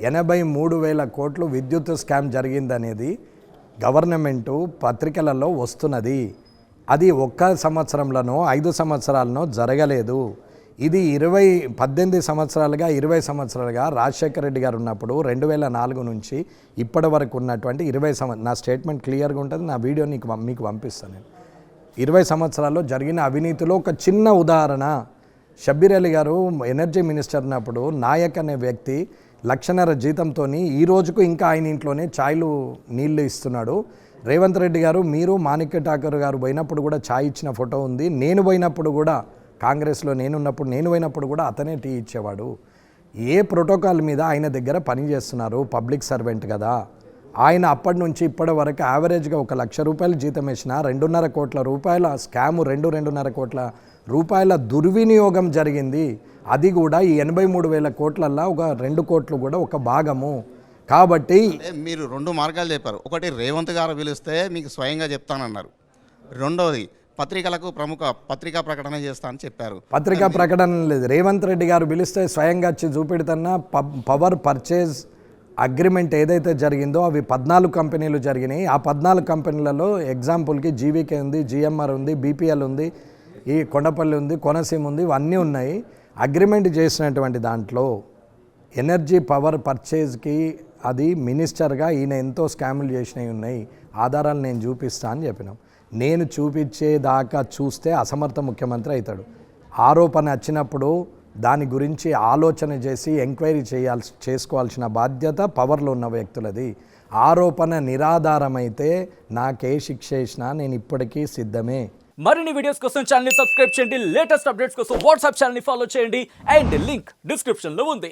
83,000 కోట్లు విద్యుత్ స్కామ్ జరిగిందనేది గవర్నమెంటు పత్రికలలో వస్తున్నది. అది ఒక్క సంవత్సరంలోనో 5 సంవత్సరాలనో జరగలేదు. ఇది 18 సంవత్సరాలుగా 20 సంవత్సరాలుగా రాజశేఖర రెడ్డి గారు ఉన్నప్పుడు 2004 నుంచి ఇప్పటి వరకు ఉన్నటువంటి 20 నా స్టేట్మెంట్ క్లియర్గా ఉంటుంది. నా వీడియో మీకు పంపిస్తాను. నేను 20 సంవత్సరాల్లో జరిగిన అవినీతిలో ఒక చిన్న ఉదాహరణ. షబ్బీర్ అలీ గారు ఎనర్జీ మినిస్టర్ ఉన్నప్పుడు నాయక్ అనే వ్యక్తి 1,50,000 జీతంతో ఈ రోజుకు ఇంకా ఆయన ఇంట్లోనే ఛాయ్లు నీళ్లు ఇస్తున్నాడు. రేవంత్ రెడ్డి గారు మీరు మాణిక్య ఠాకూర్ గారు పోయినప్పుడు కూడా ఛాయ్ ఇచ్చిన ఫోటో ఉంది. నేను పోయినప్పుడు కూడా కాంగ్రెస్లో నేను పోయినప్పుడు కూడా అతనే టీ ఇచ్చేవాడు. ఏ ప్రోటోకాల్ మీద ఆయన దగ్గర పని చేస్తున్నారు? పబ్లిక్ సర్వెంట్ కదా ఆయన. అప్పటి నుంచి ఇప్పటి వరకు యావరేజ్గా 1,00,000 రూపాయలు జీతం వేసిన 2.5 కోట్ల రూపాయల స్కాము, 2.5 కోట్ల రూపాయల దుర్వినియోగం జరిగింది. అది కూడా ఈ 83,000 కోట్లల్లో ఒక 2 కోట్లు కూడా ఒక భాగము. కాబట్టి మీరు 2 మార్గాలు చెప్పారు. ఒకటి రేవంత్ గారు పిలిస్తే మీకు స్వయంగా చెప్తానన్నారు. రెండోది పత్రికలకు ప్రముఖ పత్రికా ప్రకటన చేస్తా అని చెప్పారు. పత్రికా ప్రకటన లేదు. రేవంత్ రెడ్డి గారు పిలిస్తే స్వయంగా వచ్చి చూపెడుతున్న పవర్ పర్చేజ్ అగ్రిమెంట్ ఏదైతే జరిగిందో అవి 14 కంపెనీలు జరిగినాయి. ఆ 14 కంపెనీలలో ఎగ్జాంపుల్కి జీవీకే ఉంది, జిఎంఆర్ ఉంది, బీపీఎల్ ఉంది, ఈ కొండపల్లి ఉంది, కోనసీమ ఉంది, ఇవన్నీ ఉన్నాయి. అగ్రిమెంట్ చేసినటువంటి దాంట్లో ఎనర్జీ పవర్ పర్చేజ్కి అది మినిస్టర్గా ఈయన ఎంతో స్కాములు చేసినవి ఉన్నాయి. ఆధారాలు నేను చూపిస్తా అని చెప్పినాం. నేను చూపించేదాకా చూస్తే అసమర్థ ముఖ్యమంత్రి అవుతాడు. ఆరోపణ వచ్చినప్పుడు దాని గురించి ఆలోచన చేసి ఎంక్వైరీ చేసుకోవాల్సిన బాధ్యత పవర్లో ఉన్న వ్యక్తులది. ఆరోపణ నిరాధారమైతే నాకే శిక్ష వేసినా నేను ఇప్పటికీ సిద్ధమే. మరిన్ని వీడియోస్ కోసం ఛానల్ ని సబ్స్క్రైబ్ చేయండి. లేటెస్ట్ అప్డేట్స్ కోసం వాట్సాప్ ఛానల్ ని ఫాలో చేయండి. అండ్ లింక్ డిస్క్రిప్షన్ లో ఉంది.